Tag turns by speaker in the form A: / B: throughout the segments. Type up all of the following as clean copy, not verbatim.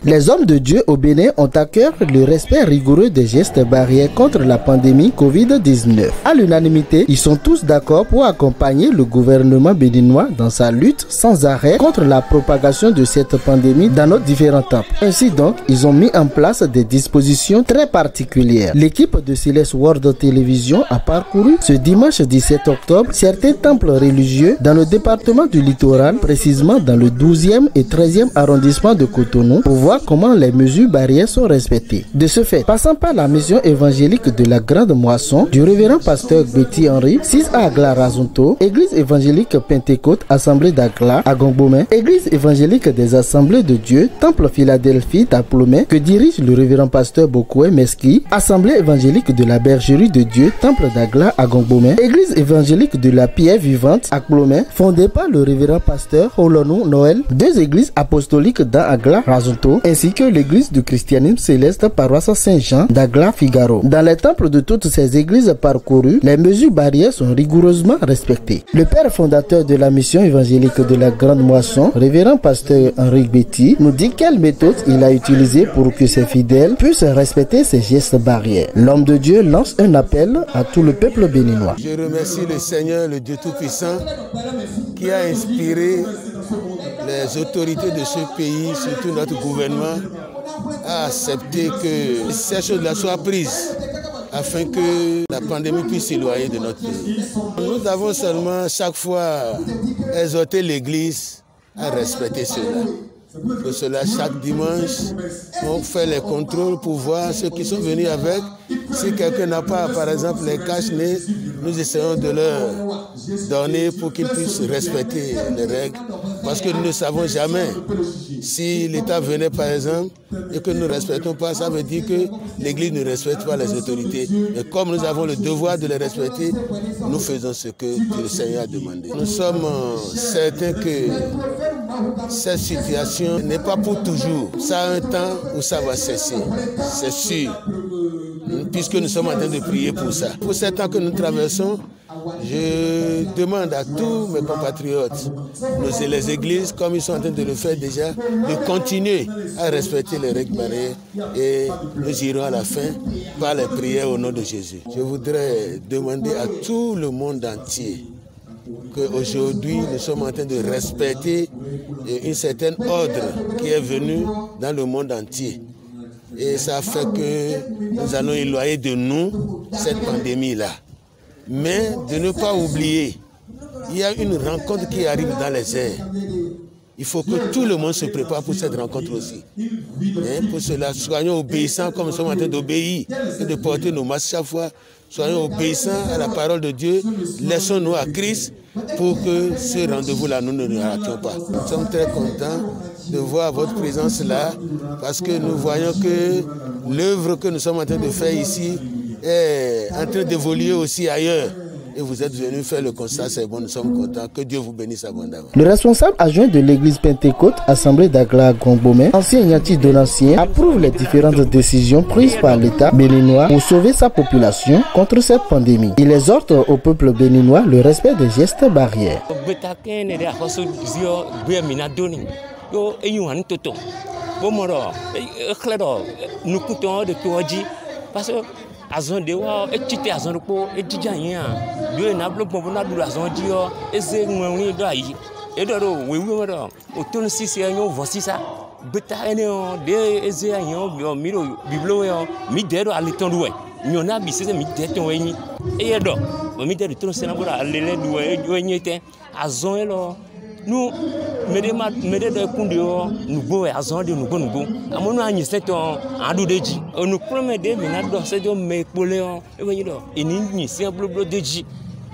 A: Les hommes de Dieu au Bénin ont à cœur le respect rigoureux des gestes barrières contre la pandémie Covid-19. À l'unanimité, ils sont tous d'accord pour accompagner le gouvernement béninois dans sa lutte sans arrêt contre la propagation de cette pandémie dans nos différents temples. Ainsi donc, ils ont mis en place des dispositions très particulières. L'équipe de Céleste World Télévision a parcouru ce dimanche 17 octobre certains temples religieux dans le département du Littoral, précisément dans le 12e et 13e arrondissement de Cotonou, pour voir comment les mesures barrières sont respectées. De ce fait, passant par la mission évangélique de la Grande Moisson du révérend pasteur Betty Henry, 6 à Agla Razunto, Église évangélique Pentecôte, Assemblée d'Agla à Gongbomen, Église évangélique des Assemblées de Dieu, Temple Philadelphie d'Aplomé, que dirige le révérend pasteur Bokoué Meski, Assemblée évangélique de la Bergerie de Dieu, Temple d'Agla à Gongbomen, Église évangélique de la Pierre Vivante à Plomé, fondée par le révérend pasteur Olonou Noël, 2 églises apostoliques dans Agla Razunto, ainsi que l'église du christianisme céleste paroisse Saint-Jean d'Agla Figaro. Dans les temples de toutes ces églises parcourues, les mesures barrières sont rigoureusement respectées. Le père fondateur de la mission évangélique de la Grande Moisson, révérend pasteur Henri Betty, nous dit quelle méthode il a utilisée pour que ses fidèles puissent respecter ces gestes barrières. L'homme de Dieu lance un appel à tout le peuple béninois.
B: Je remercie le Seigneur, le Dieu Tout-Puissant, qui a inspiré les autorités de ce pays, surtout notre gouvernement, à accepter que ces choses-là soient prises afin que la pandémie puisse s'éloigner de notre pays. Nous avons seulement chaque fois exhorté l'Église à respecter cela. Pour cela, chaque dimanche, on fait les contrôles pour voir ceux qui sont venus avec. Si quelqu'un n'a pas, par exemple, les cache-nez, nous essayons de leur donner pour qu'ils puissent respecter les règles. Parce que nous ne savons jamais si l'État venait, par exemple, et que nous ne respectons pas, ça veut dire que l'Église ne respecte pas les autorités. Et comme nous avons le devoir de les respecter, nous faisons ce que le Seigneur a demandé. Nous sommes certains que cette situation n'est pas pour toujours. Ça a un temps où ça va cesser, c'est sûr, puisque nous sommes en train de prier pour ça. Pour ces temps que nous traversons, je demande à tous mes compatriotes, les églises, comme ils sont en train de le faire déjà, de continuer à respecter les règles barrières et nous irons à la fin par les prières au nom de Jésus. Je voudrais demander à tout le monde entier qu'aujourd'hui nous sommes en train de respecter une certaine ordre qui est venue dans le monde entier. Et ça fait que nous allons éloigner de nous cette pandémie-là. Mais de ne pas oublier, il y a une rencontre qui arrive dans les airs. Il faut que tout le monde se prépare pour cette rencontre aussi. Pour cela, soyons obéissants comme nous sommes en train d'obéir et de porter nos masques chaque fois. Soyons obéissants à la parole de Dieu. Laissons-nous à Christ pour que ce rendez-vous-là, nous ne le rations pas. Nous sommes très contents de voir votre présence là parce que nous voyons que l'œuvre que nous sommes en train de faire ici est en train d'évoluer aussi ailleurs. Et vous êtes venus faire le constat, c'est bon, nous sommes contents. Que Dieu vous bénisse abondamment.
A: Le responsable adjoint de l'église Pentecôte, Assemblée d'Agla Gongbomen, ancien Yati Donatien, approuve les différentes décisions prises par l'État béninois pour sauver sa population contre cette pandémie. Il exhorte au peuple béninois le respect des gestes barrières.
C: Azon de wa etite azon ko etija yin a do na blo gbon na du azon di o eze nwen do ayi e do we wi do o ton sisi anyo vosisa beta ene o de eze anyo bi miro biblo yo mi de do aliton do we nyona bi se mi de ton yin e do mi de ton se na bo alele du we nyete azon e lo nous mede de kunde o nugo azon de nugo amono anyi seton adu deji onu promet de mi na do se do me pole o e wen do eni nyi se bloblo deji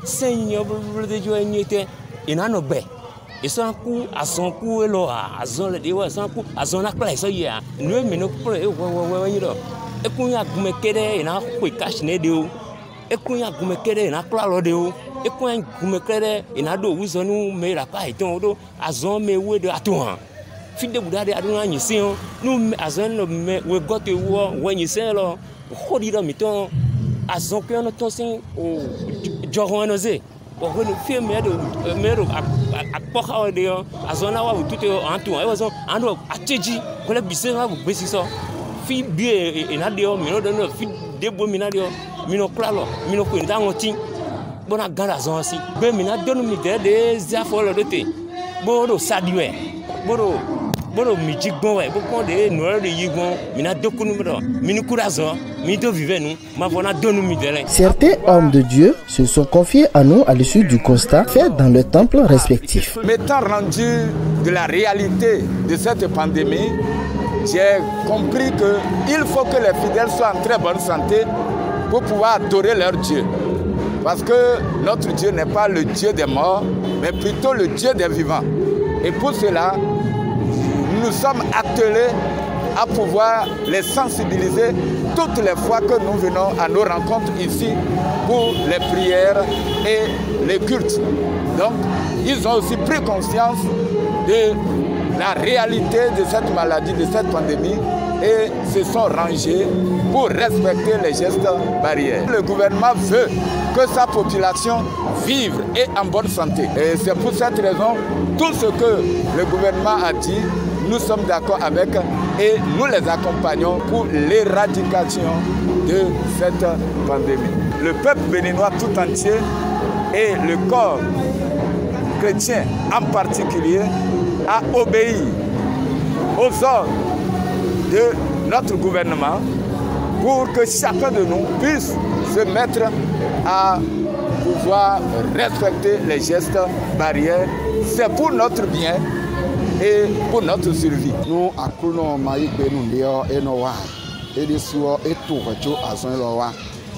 C: sen yo bloblo deji o nyete ina no gbe eso ku azon ku e lo azon le de wa san ku azon na kla so ya nu mi no pro e wen do e kun ya gume kede ina ku cash ne de o e kun ya gume kede ina kla lo de o e kun gume kede ina do wuzonu me ra ka iton do azon me we de atuhan fide budade aduna nyi sin nu azon no me we gote wo when you say lo khodi do mi ton azon pe on ton sin o joron oze on va nous faire mais à porter de à zona wa tout en tout et façon en doit atteji voilà bise va vous baisser ça fi bien et na de mi no de fi de bo mi na de mi no klalo mi no ko nda ngoti bona ganda zon si be mi na de no mi de za fo lo de te bo do sadiwe Bon,
A: certains hommes de Dieu se sont confiés à nous à l'issue du constat fait dans leurs temples respectifs.
D: M'étant rendu de la réalité de cette pandémie, j'ai compris qu'il faut que les fidèles soient en très bonne santé pour pouvoir adorer leur Dieu. Parce que notre Dieu n'est pas le Dieu des morts, mais plutôt le Dieu des vivants. Et pour cela, nous sommes attelés à pouvoir les sensibiliser toutes les fois que nous venons à nos rencontres ici pour les prières et les cultes. Donc, ils ont aussi pris conscience de la réalité de cette maladie, de cette pandémie, et se sont rangés pour respecter les gestes barrières. Le gouvernement veut que sa population vive et en bonne santé. Et c'est pour cette raison, tout ce que le gouvernement a dit, nous sommes d'accord avec et nous les accompagnons pour l'éradication de cette pandémie. Le peuple béninois tout entier et le corps chrétien en particulier a obéi aux ordres de notre gouvernement pour que chacun de nous puisse se mettre à pouvoir respecter les gestes barrières. C'est pour notre bien et pour notre survie.
E: Nous accoulons maïk nous et nos et des soirs et tout recho à son loa.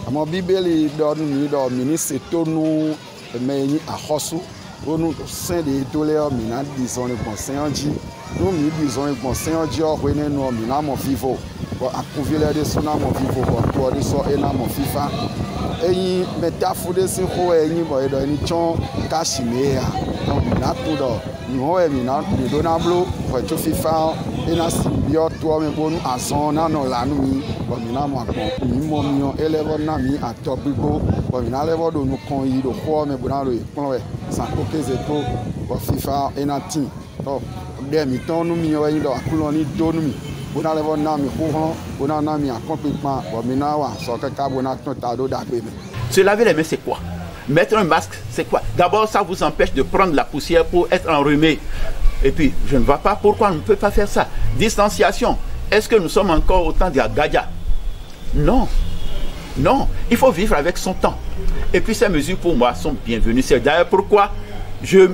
E: À mon bibeli donne nous ministre tout nous mais à Hosu pour nous sein de tous les hommes disons le conseil en dit nous disons le conseil en dit on nous mina mon vivo pour approuver les sons mon vivo pour les so et na mon fifa et métaphore si ko et ni boy do ni chon kashimea donc na tout do nous et mina ni donablo pour tout fifa et na simbio toi me bon ason na no la nu pour mina mo akon ni mo mion elevo na mi atobigo pour mina levo do nu kon yi do ko me bon lo ipon we sans aucun écho pour fifa et na tin donc des mi ton nu mi we do akulon ni do nu mi bon levo na mi ko bon na mi complètement pour mina wa so ka bon na ton ta do da be.
F: Se laver les mains, c'est quoi? Mettre un masque, c'est quoi? D'abord, ça vous empêche de prendre la poussière pour être enrhumé. Et puis, je ne vois pas pourquoi on ne peut pas faire ça. Distanciation. Est-ce que nous sommes encore au temps de la Gadia? Non. Non. Il faut vivre avec son temps. Et puis, ces mesures, pour moi, sont bienvenues. C'est d'ailleurs pourquoi je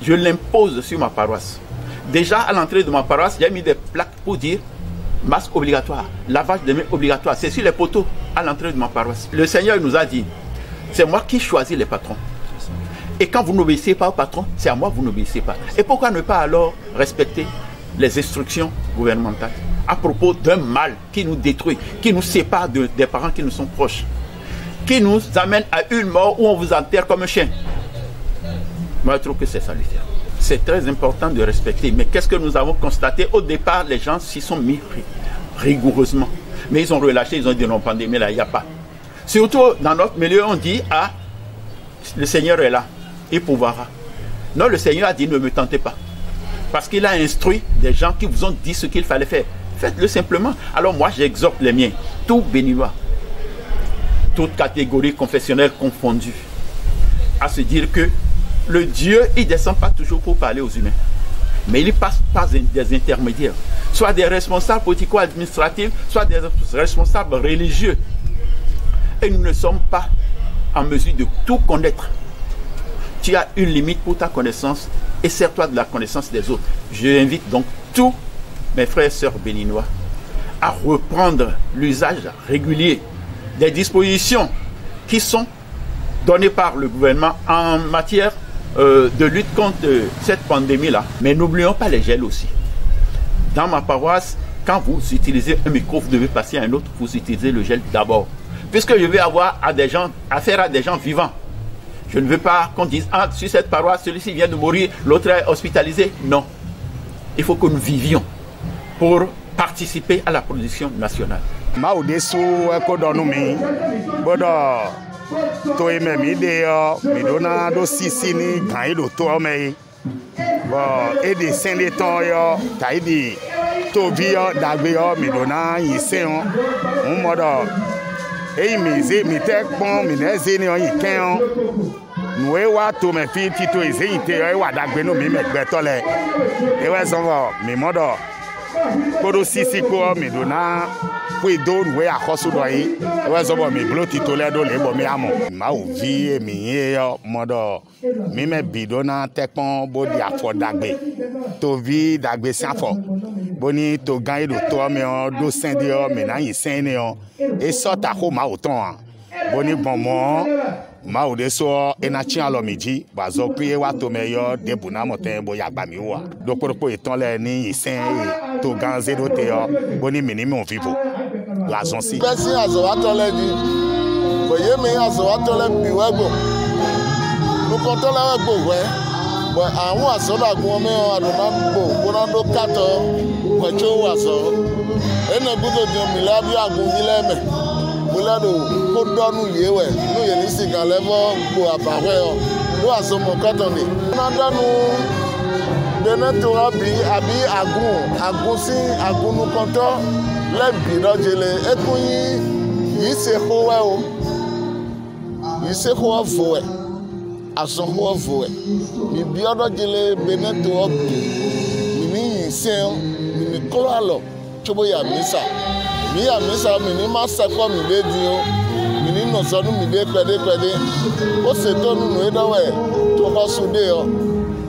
F: l'impose sur ma paroisse. Déjà, à l'entrée de ma paroisse, j'ai mis des plaques pour dire masque obligatoire, lavage de mains obligatoire. C'est sur les poteaux à l'entrée de ma paroisse. Le Seigneur nous a dit, c'est moi qui choisis les patrons. Et quand vous n'obéissez pas au patron, c'est à moi que vous n'obéissez pas. Et pourquoi ne pas alors respecter les instructions gouvernementales à propos d'un mal qui nous détruit, qui nous sépare des parents qui nous sont proches, qui nous amène à une mort où on vous enterre comme un chien? Moi, je trouve que c'est salutaire. C'est très important de respecter. Mais qu'est-ce que nous avons constaté? Au départ, les gens s'y sont mis rigoureusement. Mais ils ont relâché, ils ont dit non, pandémie, là, il n'y a pas. Surtout dans notre milieu, on dit, ah, le Seigneur est là, il pourvoira. Non, le Seigneur a dit, ne me tentez pas. Parce qu'il a instruit des gens qui vous ont dit ce qu'il fallait faire. Faites-le simplement. Alors moi, j'exhorte les miens, tous béninois, toutes catégories confessionnelles confondues, à se dire que le Dieu, il ne descend pas toujours pour parler aux humains. Mais il passe par des intermédiaires. Soit des responsables politico-administratifs, soit des responsables religieux. Et nous ne sommes pas en mesure de tout connaître. Tu as une limite pour ta connaissance et sers-toi de la connaissance des autres. Je invite donc tous mes frères et sœurs béninois à reprendre l'usage régulier des dispositions qui sont données par le gouvernement en matière de lutte contre cette pandémie-là. Mais n'oublions pas les gels aussi. Dans ma paroisse, quand vous utilisez un micro, vous devez passer à un autre, vous utilisez le gel d'abord. Puisque je vais avoir affaire à des gens vivants. Je ne veux pas qu'on dise, ah, sur cette paroisse, celui-ci vient de mourir, l'autre est hospitalisé. Non. Il faut que nous vivions pour participer à la production nationale.
G: toi même idée mais donna do sisi ni gan do to me bon et des saint des temps yo ta dit to vi yo dagbe yo mais donna yi se on modo e mi ze mi te pon mi ne ze ni on yi ken nous wa to me fi ti to ise ite yo wa dagbe no mi me gbe to le e we so mi modo kodo sisi ko mi donna we don't we akoso do yi e we so mi blo ti to le do le bo mi amo ma o vi mi ye yo modo mi me bi donna te pon bo di afo dagbe to vi dagbe sanfo boni to gan do to mi o do sendi o mi na yin sen ni o e so ta ko ma o ton boni bon mo ma o de so e na chi alo miji ba zo pe wa to me yo de buna mo ten bo ya gba mi wa do poropo itan le ni isen to gan zero te yo boni mi ni mi on vivo la zon si
H: person azo wa to le di bo ye mi azo wa to le bi wa gbo mo ko to le wa gbo we bo àwọn asoda gun me o aduna gbo bona do kato ko cho wa so ene gudo di mi la bi agun bi le me bulado ko donu yewe no ye ni sigan levo go abawe o lo asomo katoni na danu beneto abi agun si agunu konto le bi dojele ekun yi se howe o yi se ho fowe aso ho fowe mi bi odojele beneto abi mi se mi kolalo chobo ya misa mi ya misa mi ni ma seko mi le di o mi ni no so nu mi de pede o se to nu no edo we to ho su de o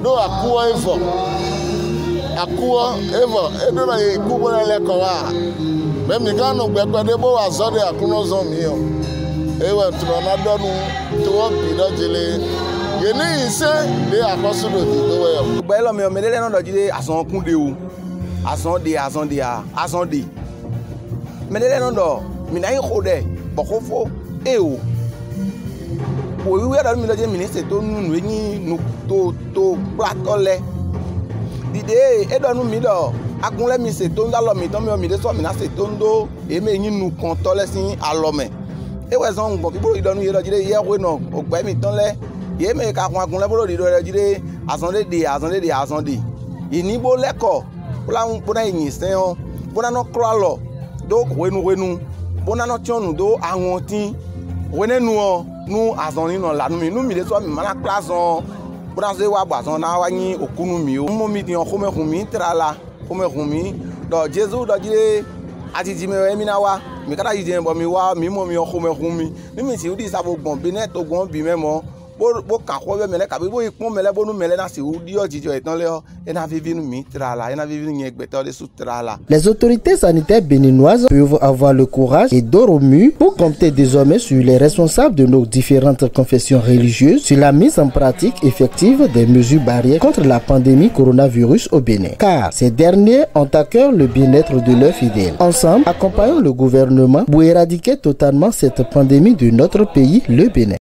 H: do akuo evo edo na ye ku bo le ko wa me mi ga no gbe pede bo wa zo de akuno zo mi o e we to na do nu to wo bi do jele ye ni ise de akosu do ti do we o
I: gbe lo mi o me le no do jide asan kun de o asan de medele no do mi na yin khode bokofo e o we da mi lo je minister to nu yin nu to platole dide e do nu mi do agunle mi se to ngalo mi to mi de so mi na se to ndo e me yin nu kan to le sin alome e we zon gbo biboro idonu ye do jide ye we no ogbe mi ton le ye me ka kun agunle boro di do jide asande de ini bo leko bona yin sen o bona no kralo do wenu bona no tionu do awon tin wenenu o nu azon ni no lanu mi nu mi le so mi mala klason bona se wa gbazon na wa yin okunu mi o mo mi tin o khomekun mi trala khomekun mi do jesu do jire ati ti me mi na wa mi kada yi je bo mi wa mi mo mi o khomekun mi ni mi si udi sa bo gbon bi net to gbon bi memo bo kan ko be mele ka bi bo ipon mele bonu mele na si udi o jijo etan le o e na vivi nu mi trala e na vivi nu yen gbeto de sutrala.
A: Les autorités sanitaires béninoises peuvent avoir le courage et d'or au mur pour compter désormais sur les responsables de nos différentes confessions religieuses sur la mise en pratique effective des mesures barrières contre la pandémie coronavirus au Bénin. Car ces derniers ont à cœur le bien-être de leurs fidèles. Ensemble, accompagnons le gouvernement pour éradiquer totalement cette pandémie de notre pays, le Bénin.